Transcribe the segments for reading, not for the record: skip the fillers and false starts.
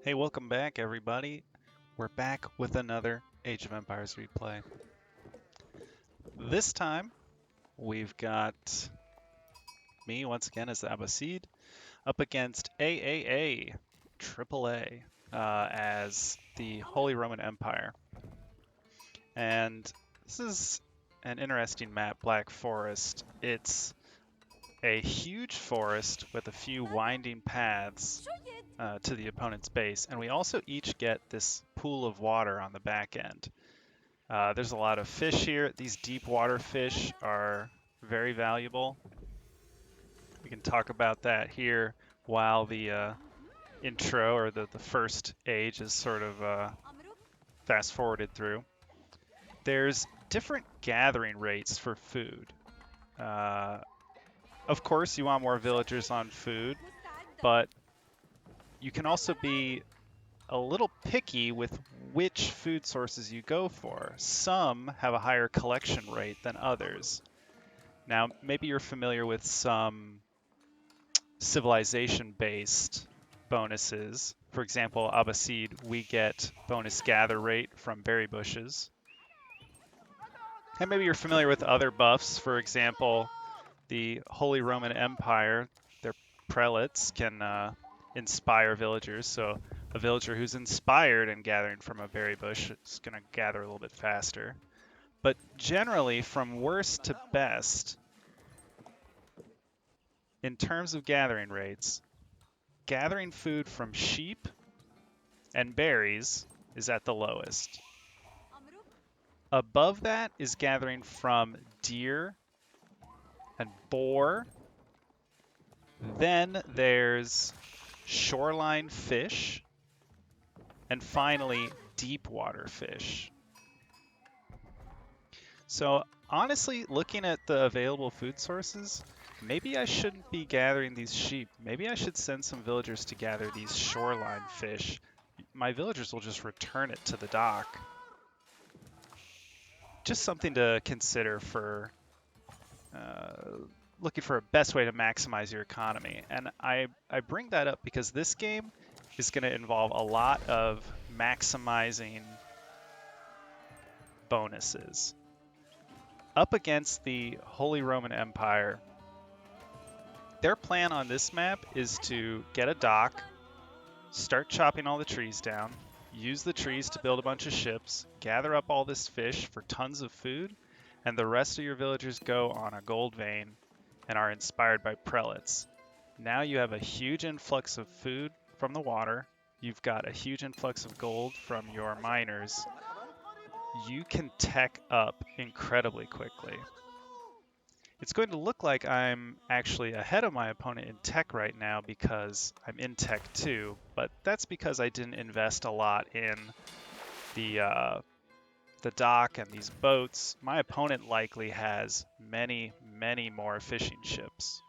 Hey, welcome back, everybody. We're back with another Age of Empires replay. This time, we've got me once again as the Abbasid up against AAA, AAA, as the Holy Roman Empire. And this is an interesting map, Black Forest. It's a huge forest with a few winding paths to the opponent's base, and we also each get this pool of water on the back end. There's a lot of fish here. These deep water fish are very valuable. We can talk about that here while the intro or the first age is sort of fast forwarded through. There's different gathering rates for food. Of course, you want more villagers on food, but you can also be a little picky with which food sources you go for. Some have a higher collection rate than others. Now, maybe you're familiar with some civilization-based bonuses. For example, Abbasid, we get bonus gather rate from berry bushes. And maybe you're familiar with other buffs. For example, the Holy Roman Empire, their prelates can inspire villagers. So a villager who's inspired and gathering from a berry bush is going to gather a little bit faster. But generally, from worst to best, in terms of gathering rates, gathering food from sheep and berries is at the lowest. Above that is gathering from deer and boar. Then there's shoreline fish. And finally, deep water fish. So honestly, looking at the available food sources, maybe I shouldn't be gathering these sheep. Maybe I should send some villagers to gather these shoreline fish. My villagers will just return it to the dock. Just something to consider for looking for a best way to maximize your economy. And I bring that up because this game is going to involve a lot of maximizing bonuses. Up against the Holy Roman Empire, their plan on this map is to get a dock, start chopping all the trees down, use the trees to build a bunch of ships, gather up all this fish for tons of food, and the rest of your villagers go on a gold vein and are inspired by prelates. Now you have a huge influx of food from the water, you've got a huge influx of gold from your miners. You can tech up incredibly quickly. It's going to look like I'm actually ahead of my opponent in tech right now because I'm in tech 2, but that's because I didn't invest a lot in the dock and these boats. My opponent likely has many, many more fishing ships.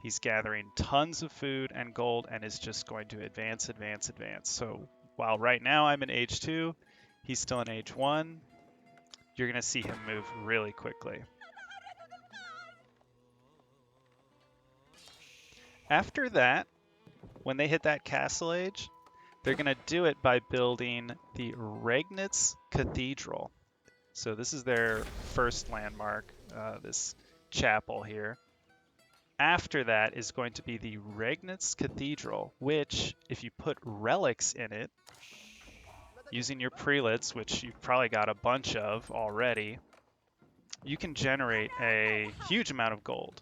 He's gathering tons of food and gold and is just going to advance, advance, advance. So while right now I'm in age 2, he's still in age 1. You're going to see him move really quickly. After that, when they hit that castle age, they're going to do it by building the Regnitz Cathedral. So this is their first landmark, this chapel here. After that is going to be the Regnitz Cathedral, which, if you put relics in it, using your prelates, which you've probably got a bunch of already, you can generate a huge amount of gold.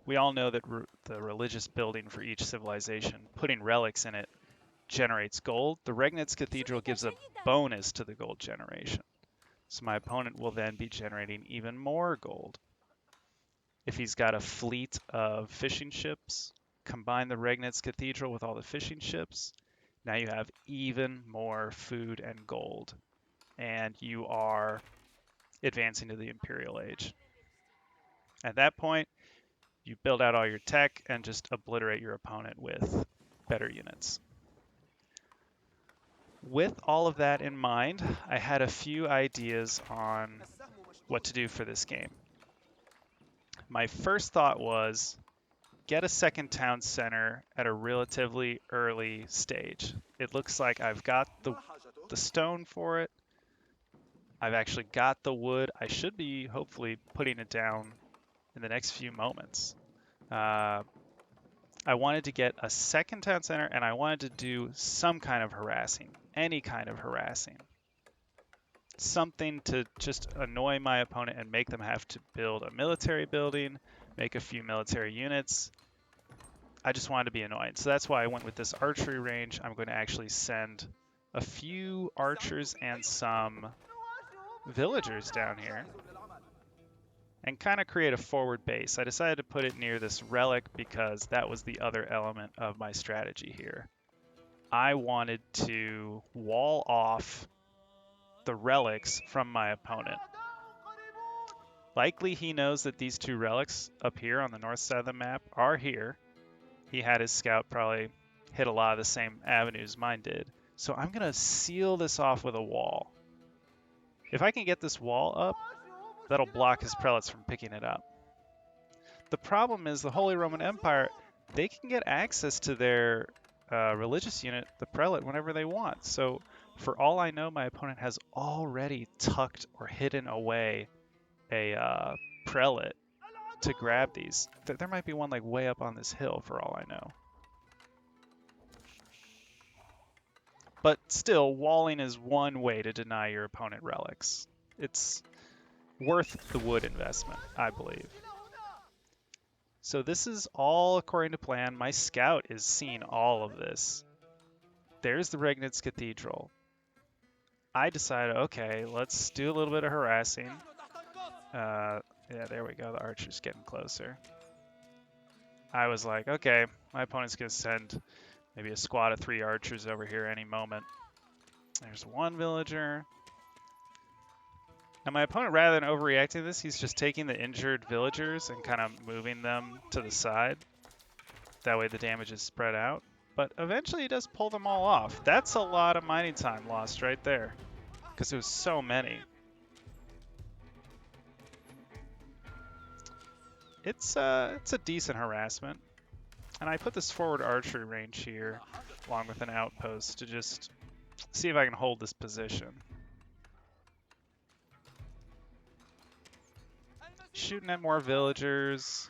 We all know that the religious building for each civilization, putting relics in it, generates gold. The Regnitz Cathedral gives a bonus to the gold generation. So my opponent will then be generating even more gold. If he's got a fleet of fishing ships, combine the Regnitz Cathedral with all the fishing ships, now you have even more food and gold. And you are advancing to the Imperial Age. At that point, you build out all your tech and just obliterate your opponent with better units. With all of that in mind, I had a few ideas on what to do for this game. My first thought was get a second town center at a relatively early stage. It looks like I've got the stone for it. I've actually got the wood. I should be hopefully putting it down in the next few moments. I wanted to get a second town center, and I wanted to do some kind of harassing, any kind of harassing. Something to just annoy my opponent and make them have to build a military building, make a few military units. I just wanted to be annoying. So that's why I went with this archery range. I'm going to actually send a few archers and some villagers down here and kind of create a forward base. I decided to put it near this relic because that was the other element of my strategy here. I wanted to wall off the relics from my opponent. Likely he knows that these two relics up here on the north side of the map are here. He had his scout probably hit a lot of the same avenues mine did. So I'm going to seal this off with a wall. If I can get this wall up, that'll block his prelates from picking it up. The problem is the Holy Roman Empire, they can get access to their religious unit, the prelate, whenever they want. So for all I know, my opponent has already tucked or hidden away a prelate to grab these. There might be one like way up on this hill for all I know. But still, walling is one way to deny your opponent relics. It's worth the wood investment, I believe. So this is all according to plan. My scout is seeing all of this. There's the Regnitz Cathedral. I decided, okay, let's do a little bit of harassing. Yeah, there we go. The archer's getting closer. I was like, okay, my opponent's going to send maybe a squad of 3 archers over here any moment. There's one villager. Now my opponent, rather than overreacting to this, he's just taking the injured villagers and kind of moving them to the side. That way the damage is spread out. But eventually he does pull them all off. That's a lot of mining time lost right there, because there was so many. It's a decent harassment. And I put this forward archery range here, along with an outpost, to just see if I can hold this position. Shooting at more villagers.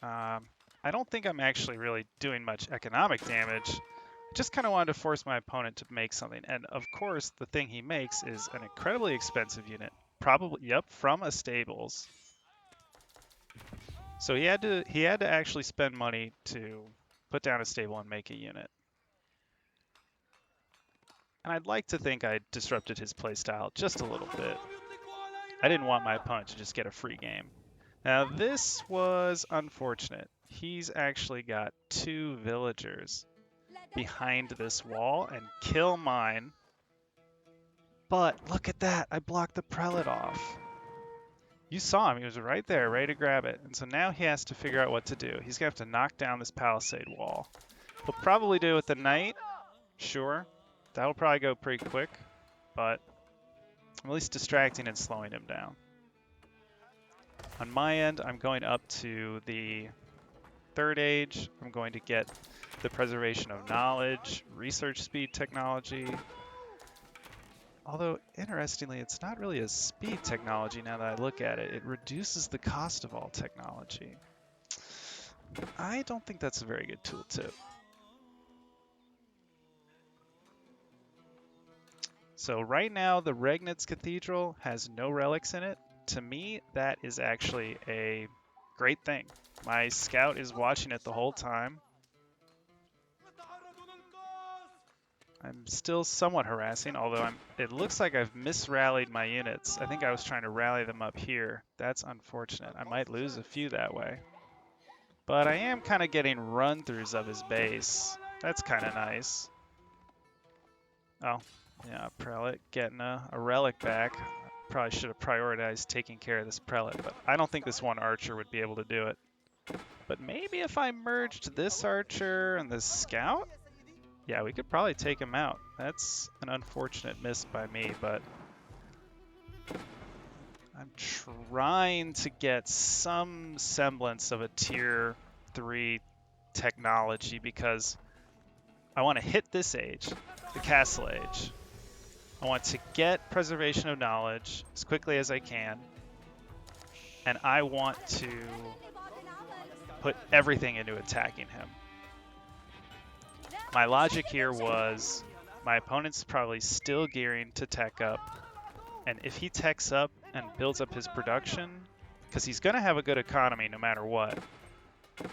I don't think I'm actually really doing much economic damage. I just kind of wanted to force my opponent to make something. And of course, the thing he makes is an incredibly expensive unit. Probably, yep, from a stables. So he had to actually spend money to put down a stable and make a unit. And I'd like to think I disrupted his playstyle just a little bit. I didn't want my opponent to just get a free game. Now this was unfortunate. He's actually got 2 villagers behind this wall and kill mine. But look at that, I blocked the prelate off. You saw him, he was right there, ready to grab it. And so now he has to figure out what to do. He's gonna have to knock down this palisade wall. He'll probably do it with the knight, sure. That'll probably go pretty quick, but I'm at least distracting and slowing him down. On my end, I'm going up to the 3rd age. I'm going to get the preservation of knowledge, research speed technology. Although, interestingly, it's not really a speed technology now that I look at it. It reduces the cost of all technology. I don't think that's a very good tooltip. So right now, the Regnitz Cathedral has no relics in it. To me, that is actually a great thing. My scout is watching it the whole time. I'm still somewhat harassing, although it looks like I've misrallied my units. I think I was trying to rally them up here. That's unfortunate. I might lose a few that way. But I am kind of getting run-throughs of his base. That's kind of nice. Oh, yeah, prelate getting a relic back. Probably should have prioritized taking care of this prelate, but I don't think this one archer would be able to do it. But maybe if I merged this archer and this scout? Yeah, we could probably take him out. That's an unfortunate miss by me, but I'm trying to get some semblance of a tier 3 technology because I want to hit this age, the castle age. I want to get preservation of knowledge as quickly as I can, and I want to put everything into attacking him. My logic here was my opponent's probably still gearing to tech up, and if he techs up and builds up his production, because he's going to have a good economy no matter what,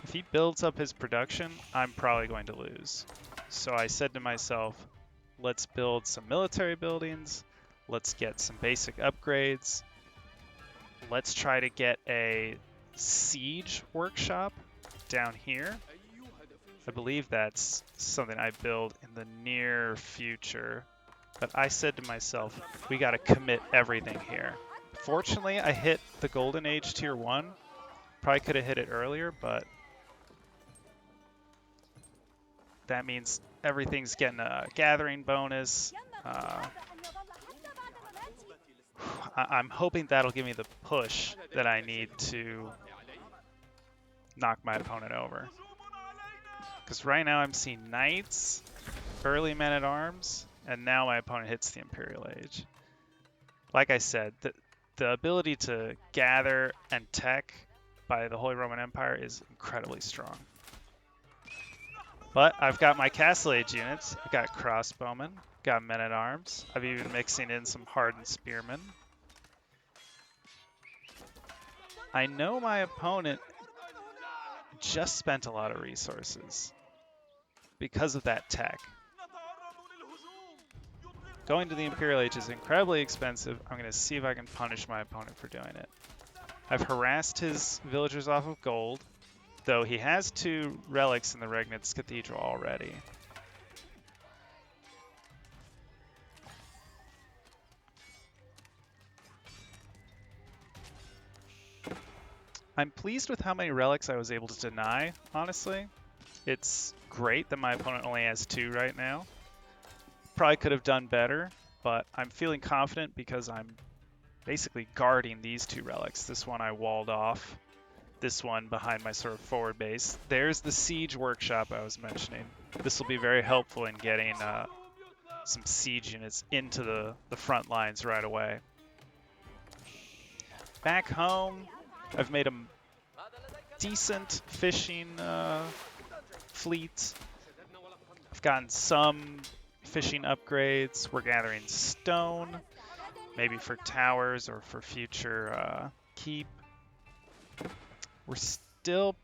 if he builds up his production, I'm probably going to lose. So I said to myself, let's build some military buildings, let's get some basic upgrades, let's try to get a siege workshop down here. I believe that's something I build in the near future. But I said to myself, we got to commit everything here. Fortunately, I hit the Golden Age Tier 1. Probably could have hit it earlier, but that means everything's getting a gathering bonus. I'm hoping that'll give me the push that I need to knock my opponent over. Because right now I'm seeing knights, early men-at-arms, and now my opponent hits the Imperial Age. Like I said, the ability to gather and tech by the Holy Roman Empire is incredibly strong. But I've got my Castle Age units. I've got crossbowmen, got men-at-arms. I'm even mixing in some hardened spearmen. I know my opponent just spent a lot of resources because of that tech. Going to the Imperial Age is incredibly expensive. I'm going to see if I can punish my opponent for doing it. I've harassed his villagers off of gold, though he has 2 relics in the Regnitz Cathedral already. I'm pleased with how many relics I was able to deny, honestly. It's great that my opponent only has 2 right now. Probably could have done better, but I'm feeling confident because I'm basically guarding these 2 relics. This one I walled off, this one behind my sort of forward base. There's the siege workshop I was mentioning. This will be very helpful in getting some siege units into the front lines right away. Back home, I've made a decent fishing fleet. I've gotten some fishing upgrades. We're gathering stone, maybe for towers or for future keep. We're still,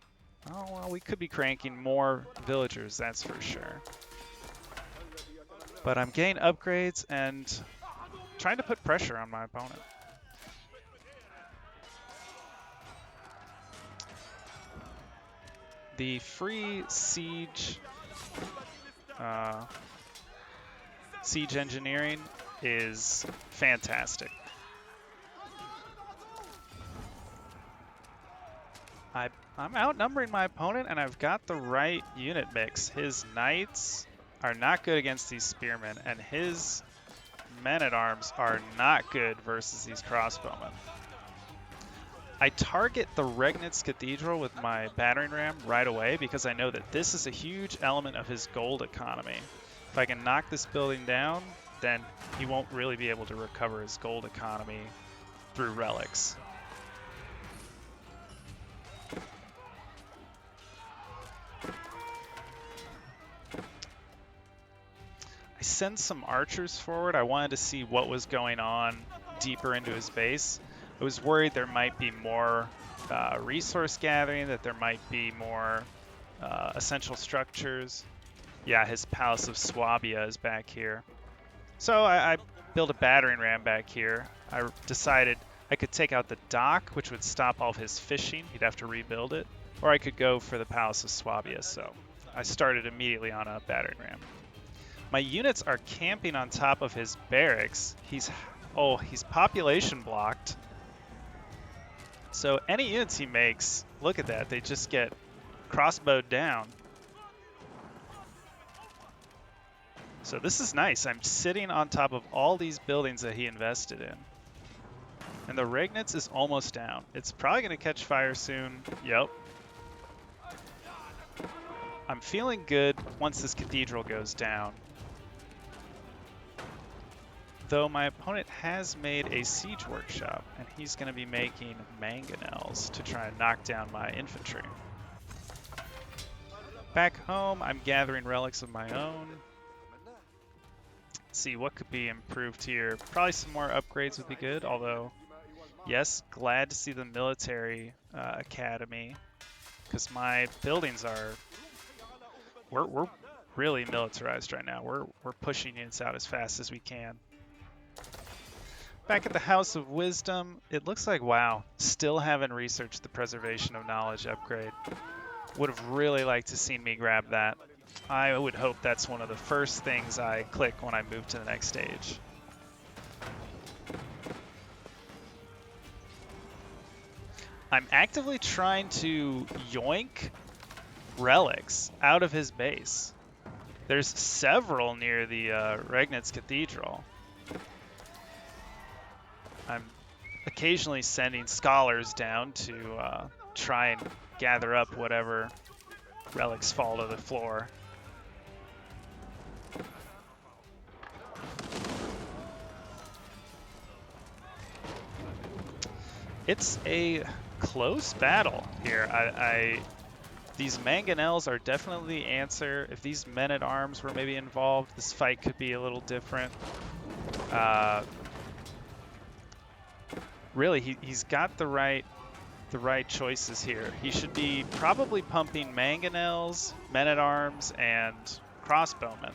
oh well, we could be cranking more villagers, that's for sure. But I'm getting upgrades and trying to put pressure on my opponent. The free siege siege engineering is fantastic. I'm outnumbering my opponent, and I've got the right unit mix. His knights are not good against these spearmen, and his men-at-arms are not good versus these crossbowmen. I target the Regnitz Cathedral with my battering ram right away because I know that this is a huge element of his gold economy. If I can knock this building down, then he won't really be able to recover his gold economy through relics. I sent some archers forward. I wanted to see what was going on deeper into his base. I was worried there might be more resource gathering, that there might be more essential structures. Yeah, his Palace of Swabia is back here. So I built a battering ram back here. I decided I could take out the dock, which would stop all of his fishing. He'd have to rebuild it. Or I could go for the Palace of Swabia. So I started immediately on a battering ram. My units are camping on top of his barracks. He's population blocked. So any units he makes, look at that, they just get crossbowed down. So this is nice. I'm sitting on top of all these buildings that he invested in. And the Regnitz is almost down. It's probably going to catch fire soon. Yep. I'm feeling good once this cathedral goes down. Though my opponent has made a siege workshop, and he's going to be making mangonels to try and knock down my infantry. Back home, I'm gathering relics of my own. Let's see what could be improved here. Probably some more upgrades would be good, although, yes, glad to see the military academy, because my buildings are, we're really militarized right now. We're pushing units out as fast as we can. Back at the House of Wisdom, it looks like, wow, still haven't researched the Preservation of Knowledge upgrade. Would have really liked to seen me grab that. I would hope that's one of the first things I click when I move to the next stage. I'm actively trying to yoink relics out of his base. There's several near the Regnitz Cathedral. I'm occasionally sending scholars down to try and gather up whatever relics fall to the floor. It's a close battle here. These mangonels are definitely the answer. If these men-at-arms were maybe involved, this fight could be a little different. Really, he's got the right choices here. He should be probably pumping mangonels, men-at-arms, and crossbowmen.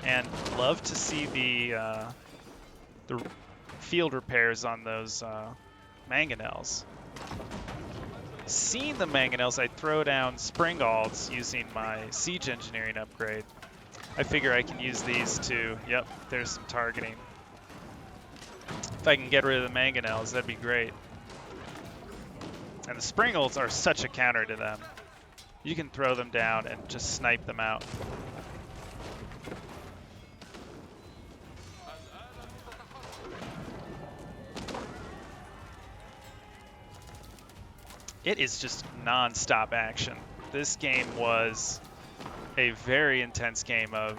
And love to see the field repairs on those mangonels. Seeing the mangonels, I throw down springalds using my siege engineering upgrade. I figure I can use these to, yep, there's some targeting. If I can get rid of the mangonels, that'd be great. And the springalds are such a counter to them. You can throw them down and just snipe them out. It is just non-stop action. This game was a very intense game of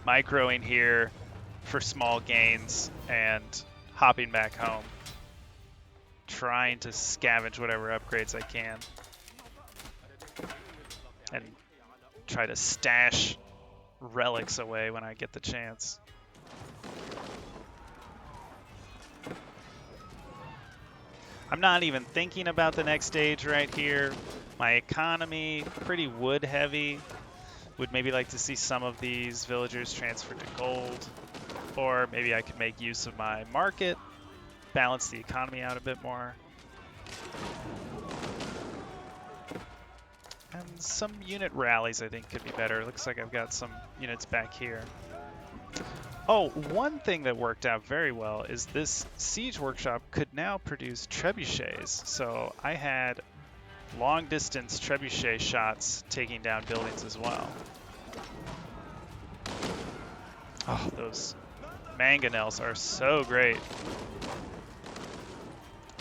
microing here for small gains and hopping back home, trying to scavenge whatever upgrades I can and try to stash relics away when I get the chance. I'm not even thinking about the next stage right here. My economy, pretty wood heavy. Would maybe like to see some of these villagers transferred to gold. Or maybe I could make use of my market, balance the economy out a bit more. And some unit rallies I think could be better. Looks like I've got some units back here. Oh, one thing that worked out very well is this siege workshop could now produce trebuchets. So I had long distance trebuchet shots taking down buildings as well. Oh, those mangonels are so great.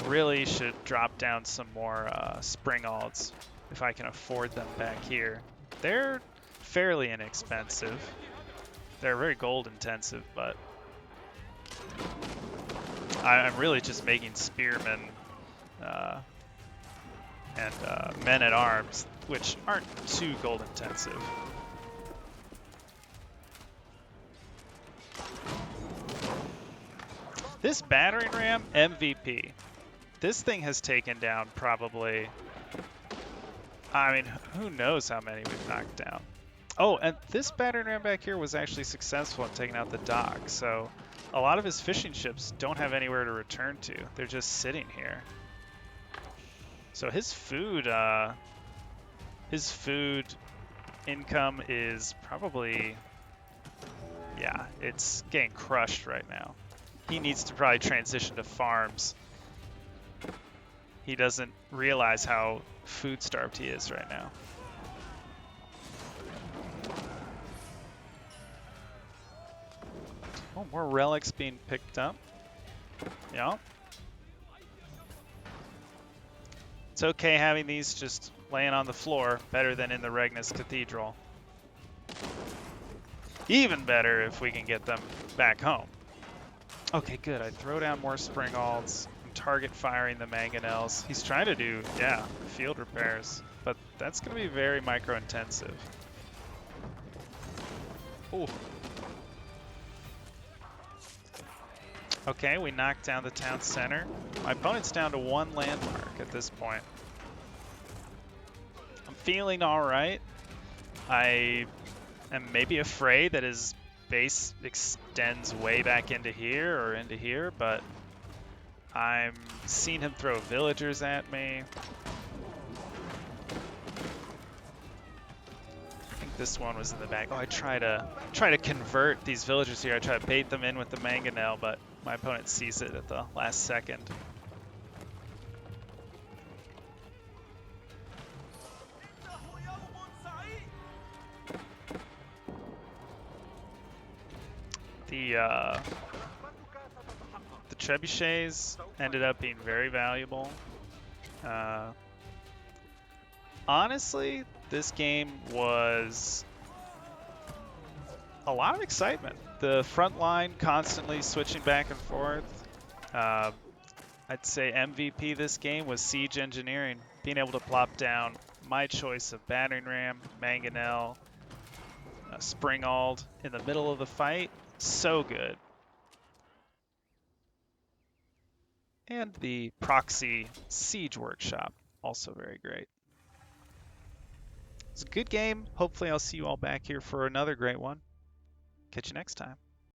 Really should drop down some more springalds if I can afford them back here. They're fairly inexpensive. They're very gold intensive, but I'm really just making spearmen and men-at-arms, which aren't too gold intensive. This battering ram, MVP. This thing has taken down probably, I mean, who knows how many we've knocked down. Oh, and this battering ram back here was actually successful in taking out the dock, so a lot of his fishing ships don't have anywhere to return to. They're just sitting here. So his food income is probably, yeah, it's getting crushed right now. He needs to probably transition to farms. He doesn't realize how food starved he is right now. Oh, more relics being picked up. Yeah. It's okay having these just laying on the floor, better than in the Regnus Cathedral. Even better if we can get them back home. Okay, good. I throw down more Springalds. I'm target firing the Mangonels. He's trying to do, yeah, field repairs, but that's going to be very micro-intensive. Ooh. Okay, we knocked down the town center. My opponent's down to 1 landmark at this point. I'm feeling all right. I am maybe afraid that his base extends way back into here or into here, but I'm seeing him throw villagers at me. I think this one was in the back. Oh, I try to convert these villagers here. I try to bait them in with the mangonel, but my opponent sees it at the last second. The trebuchets ended up being very valuable. Honestly, this game was a lot of excitement. The front line constantly switching back and forth. I'd say MVP this game was siege engineering, being able to plop down my choice of battering ram, mangonel, Springald in the middle of the fight. So good. And the proxy siege workshop, also very great. It's a good game. Hopefully I'll see you all back here for another great one. Catch you next time.